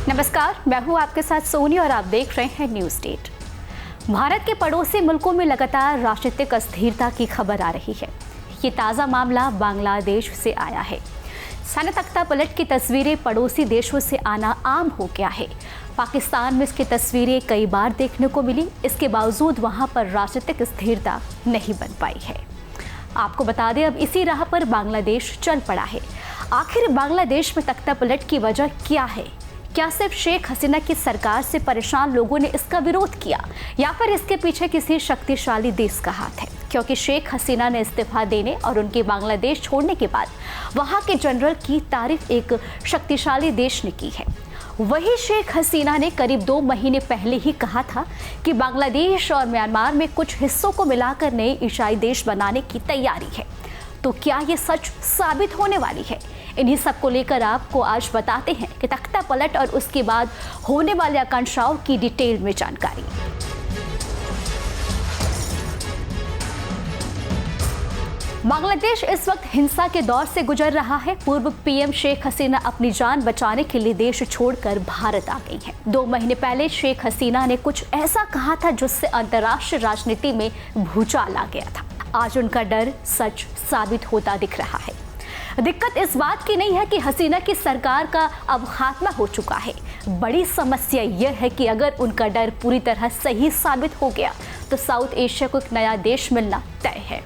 नमस्कार, मैं हूं आपके साथ सोनी और आप देख रहे हैं न्यूज स्टेट। भारत के पड़ोसी मुल्कों में लगातार राजनीतिक अस्थिरता की खबर आ रही है। ये ताज़ा मामला बांग्लादेश से आया है। सैन्य तख्ता पलट की तस्वीरें पड़ोसी देशों से आना आम हो गया है। पाकिस्तान में इसकी तस्वीरें कई बार देखने को मिली, इसके बावजूद वहां पर राजनीतिक स्थिरता नहीं बन पाई है। आपको बता दें, अब इसी राह पर बांग्लादेश चल पड़ा है। आखिर बांग्लादेश में तख्ता पलट की वजह क्या है? क्या सिर्फ शेख हसीना की सरकार से परेशान लोगों ने इसका विरोध किया, या फिर इसके पीछे किसी शक्तिशाली देश का हाथ है? क्योंकि शेख हसीना ने इस्तीफा देने और उनके बांग्लादेश छोड़ने के बाद वहां के जनरल की तारीफ एक शक्तिशाली देश ने की है। वही शेख हसीना ने करीब 2 महीने पहले ही कहा था कि बांग्लादेश और म्यांमार में कुछ हिस्सों को मिलाकर नए ईसाई देश बनाने की तैयारी है। तो क्या ये सच साबित होने वाली है? इन्हीं सब को लेकर आपको आज बताते हैं कि तख्ता पलट और उसके बाद होने वाले आकांक्षाओं की डिटेल में जानकारी। बांग्लादेश इस वक्त हिंसा के दौर से गुजर रहा है। पूर्व पीएम शेख हसीना अपनी जान बचाने के लिए देश छोड़कर भारत आ गई हैं। 2 महीने पहले शेख हसीना ने कुछ ऐसा कहा था जिससे अंतर्राष्ट्रीय राजनीति में भूचाल आ गया था। आज उनका डर सच साबित होता दिख रहा है। दिक्कत इस बात की नहीं है कि हसीना की सरकार का अब खात्मा हो चुका है। बड़ी समस्या यह है कि अगर उनका डर पूरी तरह सही साबित हो गया तो साउथ एशिया को एक नया देश मिलना तय है।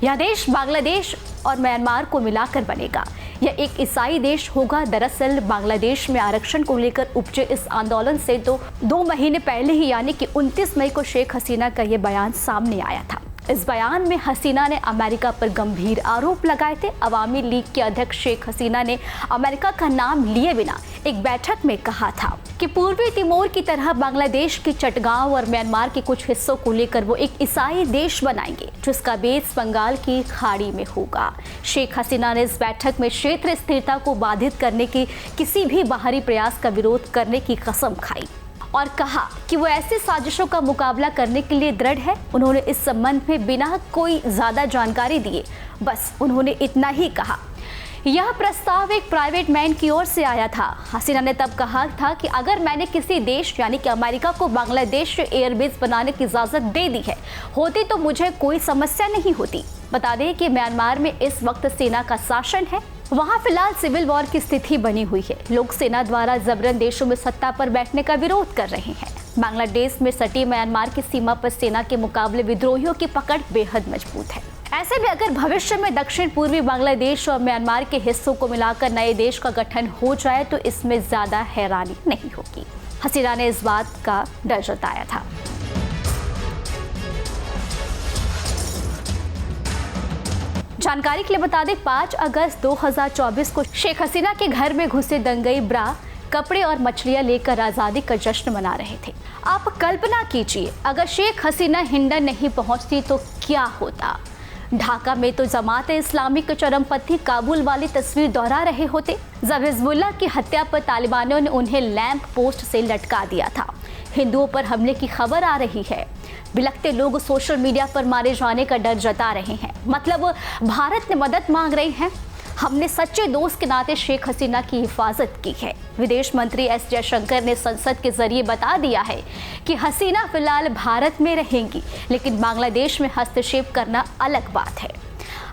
यह देश बांग्लादेश और म्यांमार को मिलाकर बनेगा। यह एक ईसाई देश होगा। दरअसल बांग्लादेश में आरक्षण को लेकर उपजे इस आंदोलन से तो 2 महीने पहले ही यानी कि 29 मई को शेख हसीना का यह बयान सामने आया था। इस बयान में हसीना ने अमेरिका पर गंभीर आरोप लगाए थे। अवामी लीग के अध्यक्ष शेख हसीना ने अमेरिका का नाम लिए बिना एक बैठक में कहा था कि पूर्वी तिमोर की तरह बांग्लादेश के चटगांव और म्यांमार के कुछ हिस्सों को लेकर वो एक ईसाई देश बनाएंगे जिसका बेस बंगाल की खाड़ी में होगा। शेख हसीना ने इस बैठक में क्षेत्र स्थिरता को बाधित करने के किसी भी बाहरी प्रयास का विरोध करने की कसम खाई और कहा कि वो ऐसी साजिशों का मुकाबला करने के लिए दृढ़ है। उन्होंने इस संबंध में बिना कोई ज्यादा जानकारी दिए बस उन्होंने इतना ही कहा। यह प्रस्ताव एक प्राइवेट मैन की ओर से आया था। हसीना ने तब कहा था कि अगर मैंने किसी देश यानी कि अमेरिका को बांग्लादेश एयरबेस बनाने की इजाजत दे दी होती तो मुझे कोई समस्या नहीं होती। बता दें कि म्यांमार में इस वक्त सेना का शासन है। वहां फिलहाल सिविल वॉर की स्थिति बनी हुई है। लोग सेना द्वारा जबरन देशों में सत्ता पर बैठने का विरोध कर रहे हैं। बांग्लादेश में सटी म्यांमार की सीमा पर सेना के मुकाबले विद्रोहियों की पकड़ बेहद मजबूत है। ऐसे में अगर भविष्य में दक्षिण पूर्वी बांग्लादेश और म्यांमार के हिस्सों को मिलाकर नए देश का गठन हो जाए तो इसमें ज्यादा हैरानी नहीं होगी। हसीना ने इस बात का डर जताया था। जानकारी के लिए बता दें, 5 अगस्त 2024 को शेख हसीना के घर में घुसे दंगई ब्रा कपड़े और मछलियां लेकर आजादी का जश्न मना रहे थे। आप कल्पना कीजिए, अगर शेख हसीना हिंडन नहीं पहुंचती तो क्या होता। ढाका में तो जमात-ए इस्लामी के चरमपंथी काबुल वाली तस्वीर दोहरा रहे होते जब हिजबुल्लाह की हत्या पर तालिबानों ने उन्हें लैंप पोस्ट से लटका दिया था। हिंदुओं पर हमले की खबर आ रही है। बिलखते लोग सोशल मीडिया पर मारे जाने का डर जता रहे हैं। मतलब भारत ने मदद मांग रही है। हमने सच्चे दोस्त के नाते शेख हसीना की हिफाजत की है। विदेश मंत्री एस जयशंकर ने संसद के जरिए बता दिया है कि हसीना फिलहाल भारत में रहेंगी, लेकिन बांग्लादेश में हस्तक्षेप करना अलग बात है।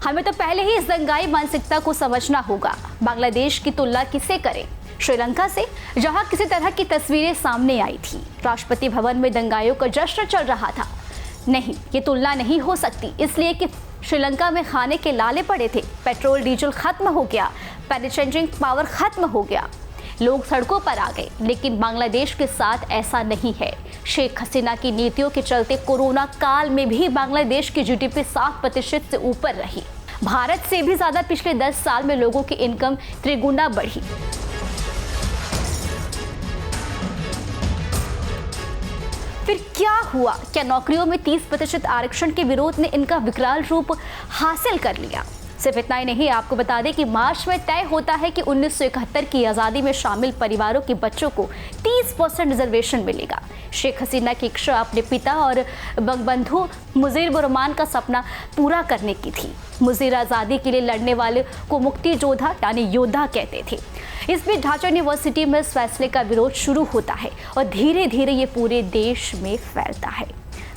हमें तो पहले ही इस दंगाई मानसिकता को समझना होगा। बांग्लादेश की तुलना किससे करें? श्रीलंका से, जहां किसी तरह की तस्वीरें सामने आई थी। राष्ट्रपति भवन में दंगाइयों का जश्न चल रहा था। नहीं, ये तुलना नहीं हो सकती, इसलिए कि श्रीलंका में खाने के लाले पड़े थे, पेट्रोल डीजल खत्म हो गया, पैसेंजिंग पावर खत्म हो गया, लोग सड़कों पर आ गए। लेकिन बांग्लादेश के साथ ऐसा नहीं है। शेख हसीना की नीतियों के चलते कोरोना काल में भी बांग्लादेश की जीडीपी 7% से ऊपर रही। भारत से भी ज्यादा पिछले 10 साल में लोगों की इनकम त्रिगुना बढ़ी। फिर क्या हुआ? क्या नौकरियों में 30% आरक्षण के विरोध ने इनका विकराल रूप हासिल कर लिया? सिर्फ इतना ही नहीं, आपको बता दें कि मार्च में तय होता है कि 1971 की आज़ादी में शामिल परिवारों के बच्चों को 30% रिजर्वेशन मिलेगा। शेख हसीना की इच्छा अपने पिता और बंगबंधु मुजीबुर रहमान का सपना पूरा करने की थी। मुजीर आज़ादी के लिए लड़ने वाले को मुक्ति योद्धा यानी योद्धा कहते थे। इस बीच ढाका यूनिवर्सिटी में इस फैसले का विरोध शुरू होता है और धीरे धीरे ये पूरे देश में फैलता है।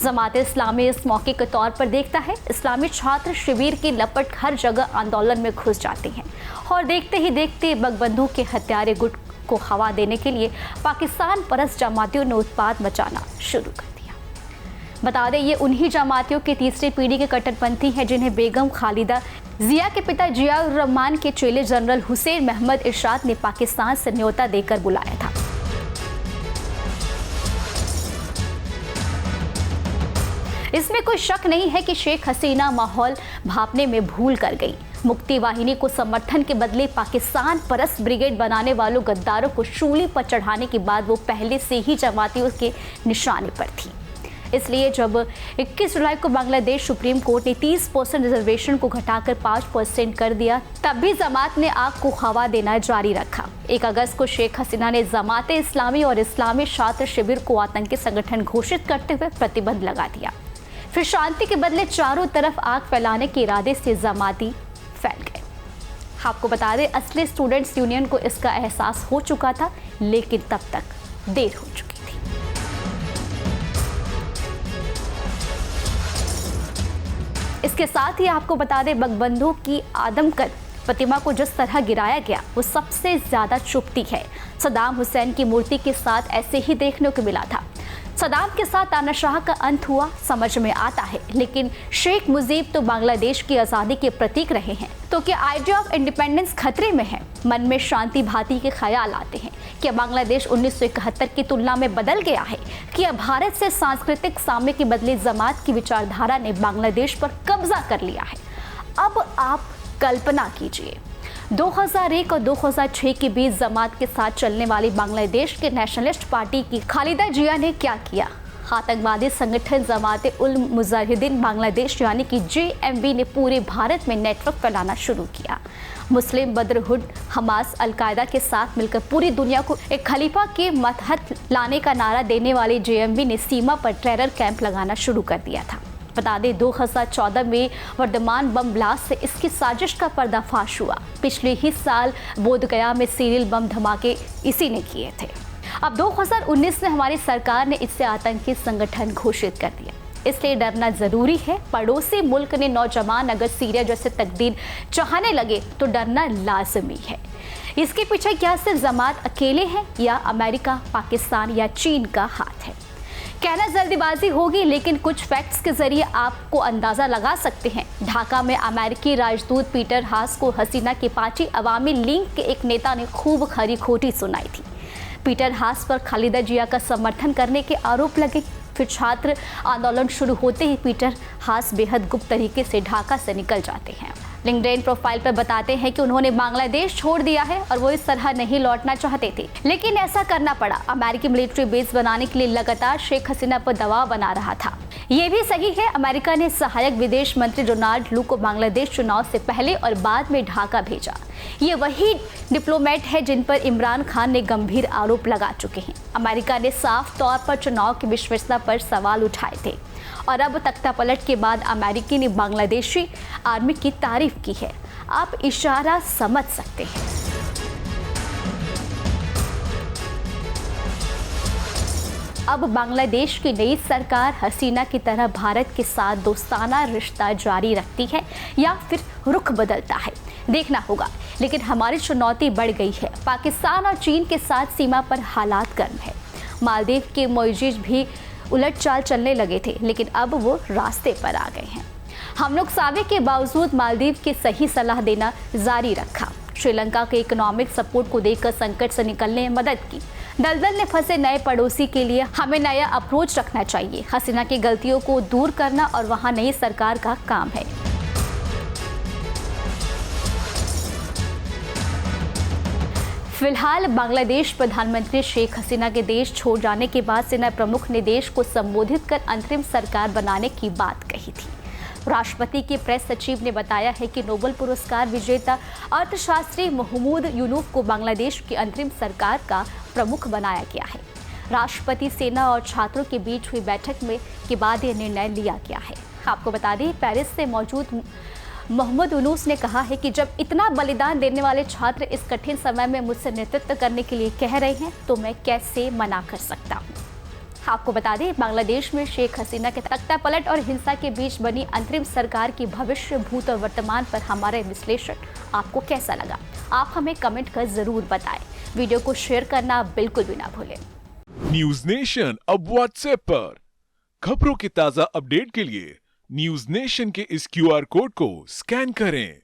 जमात इस्लामी इस मौके के तौर पर देखता है इस्लामी छात्र शिविर की लपट हर जगह आंदोलन में घुस जाते हैं और देखते ही देखते बगबंधों के हत्यारे गुट को हवा देने के लिए पाकिस्तान परस्त जमातियों ने उत्पात मचाना शुरू कर दिया। बता दें ये उन्हीं जमातियों की तीसरी पीढ़ी के कट्टरपंथी हैं जिन्हें बेगम खालिदा जिया के पिता जियाउर रहमान के चेले जनरल हुसैन मोहम्मद इरशाद ने पाकिस्तान से न्योता देकर बुलाया था। इसमें कोई शक नहीं है कि शेख हसीना माहौल भांपने में भूल कर गई। मुक्ति वाहिनी को समर्थन के बदले पाकिस्तान परस्त ब्रिगेड बनाने वालों गद्दारों को शूली पर चढ़ाने के बाद वो पहले से ही जमातियों के निशाने पर थी। इसलिए जब 21 जुलाई को बांग्लादेश सुप्रीम कोर्ट ने 30% रिजर्वेशन को घटाकर 5% कर दिया, तब भी जमात ने आग को हवा देना जारी रखा। 1 अगस्त को शेख हसीना ने जमात इस्लामी और इस्लामी छात्र शिविर को आतंकी संगठन घोषित करते हुए प्रतिबंध लगा दिया। फिर शांति के बदले चारों तरफ आग फैलाने के इरादे से जमाती फैल गए। आपको बता दें असली स्टूडेंट्स यूनियन को इसका एहसास हो चुका था, लेकिन तब तक देर हो चुकी थी। इसके साथ ही आपको बता दें बगबंधों की आदमकद प्रतिमा को जिस तरह गिराया गया वो सबसे ज्यादा चुभती है। सद्दाम हुसैन की मूर्ति के साथ ऐसे ही देखने को मिला था। सद्दाम के साथ तानाशाह का अंत हुआ समझ में आता है, लेकिन शेख मुजीब तो बांग्लादेश की आज़ादी के प्रतीक रहे हैं। तो क्या आइडिया ऑफ इंडिपेंडेंस खतरे में है? मन में शांति भाती के ख्याल आते हैं। क्या बांग्लादेश 1971 की तुलना में बदल गया है? क्या भारत से सांस्कृतिक साम्य के बदले जमात की विचारधारा ने बांग्लादेश पर कब्जा कर लिया है? अब आप कल्पना कीजिए 2001 और 2006 के बीच जमात के साथ चलने वाली बांग्लादेश के नेशनलिस्ट पार्टी की खालिदा जिया ने क्या किया। आतंकवादी संगठन जमात उल मुजाहिदीन बांग्लादेश यानी कि JMB ने पूरे भारत में नेटवर्क फैलाना शुरू किया। मुस्लिम ब्रदरहुड, हमास, अलकायदा के साथ मिलकर पूरी दुनिया को एक खलीफा के मतहत लाने का नारा देने वाली JMB ने सीमा पर टेरर कैंप लगाना शुरू कर दिया था। बता दें 2014 में वर्धमान बम ब्लास्ट से इसकी साजिश का पर्दाफाश हुआ। पिछले ही साल बोधगया में सीरियल बम धमाके इसी ने किए थे। अब 2019 में हमारी सरकार ने इससे आतंकी संगठन घोषित कर दिया। इसलिए डरना जरूरी है। पड़ोसी मुल्क ने नौजवान अगर सीरिया जैसे तकदीर चाहने लगे तो डरना लाजमी है। इसके पीछे क्या सिर्फ जमात अकेले हैं या अमेरिका, पाकिस्तान या चीन का हाथ है? कहना जल्दीबाजी होगी, लेकिन कुछ फैक्ट्स के जरिए आपको अंदाजा लगा सकते हैं। ढाका में अमेरिकी राजदूत पीटर हास को हसीना की पार्टी अवामी लीग के एक नेता ने खूब खरी खोटी सुनाई थी। पीटर हास पर खालिदा जिया का समर्थन करने के आरोप लगे। फिर छात्र आंदोलन शुरू होते ही पीटर हास बेहद गुप्त तरीके से ढाका से निकल जाते हैं। लिंक्डइन प्रोफाइल पर बताते हैं कि उन्होंने बांग्लादेश छोड़ दिया है और वो इस तरह नहीं लौटना चाहते थे, लेकिन ऐसा करना पड़ा। अमेरिकी मिलिट्री बेस बनाने के लिए लगातार शेख हसीना पर दबाव बना रहा था। ये भी सही है, अमेरिका ने सहायक विदेश मंत्री डोनाल्ड लू को बांग्लादेश चुनाव से पहले और बाद में ढाका भेजा। ये वही डिप्लोमेट है जिन पर इमरान खान ने गंभीर आरोप लगा चुके हैं। अमेरिका ने साफ तौर पर चुनाव की विश्वसनीयता पर सवाल उठाए थे और अब तख्ता पलट के बाद अमेरिकी ने बांग्लादेशी आर्मी की तारीफ की है। आप इशारा समझ सकते हैं। अब बांग्लादेश की नई सरकार हसीना की तरह भारत के साथ दोस्ताना रिश्ता जारी रखती है या फिर रुख बदलता है, देखना होगा। लेकिन हमारी चुनौती बढ़ गई है। पाकिस्तान और चीन के साथ सीमा पर हालात गर्म है। मालदीव के मोइजिज भी उलट चाल चलने लगे थे, लेकिन अब वो रास्ते पर आ गए हैं। हम लोग सावे के बावजूद मालदीव की सही सलाह देना जारी रखा। श्रीलंका के इकोनॉमिक सपोर्ट को देकर संकट से निकलने में मदद की। दलदल में फंसे नए पड़ोसी के लिए हमें नया अप्रोच रखना चाहिए। हसीना की गलतियों को दूर करना और वहां नई सरकार का काम है। फिलहाल बांग्लादेश प्रधानमंत्री शेख हसीना के देश छोड़ जाने के बाद सेना प्रमुख ने देश को संबोधित कर अंतरिम सरकार बनाने की बात कही थी। राष्ट्रपति के प्रेस सचिव ने बताया है कि नोबेल पुरस्कार विजेता अर्थशास्त्री महमूद यूनुफ को बांग्लादेश की अंतरिम सरकार का प्रमुख बनाया गया है। राष्ट्रपति, सेना और छात्रों के बीच हुई बैठक में के बाद यह निर्णय लिया गया है। आपको बता दें पेरिस से मौजूद मोहम्मद यूनुस ने कहा है कि जब इतना बलिदान देने वाले छात्र इस कठिन समय में मुझसे नेतृत्व करने के लिए कह रहे हैं तो मैं कैसे मना कर सकता हूँ। आपको बता दें, बांग्लादेश में शेख हसीना के तख्ता पलट और हिंसा के बीच बनी अंतरिम सरकार की भविष्य, भूत और वर्तमान पर हमारे विश्लेषण आपको कैसा लगा, आप हमें कमेंट कर जरूर बताएं। वीडियो को शेयर करना बिल्कुल भी ना भूलें। न्यूज नेशन अब व्हाट्सएप पर खबरों के ताजा अपडेट के लिए न्यूज नेशन के इस QR कोड को स्कैन करें।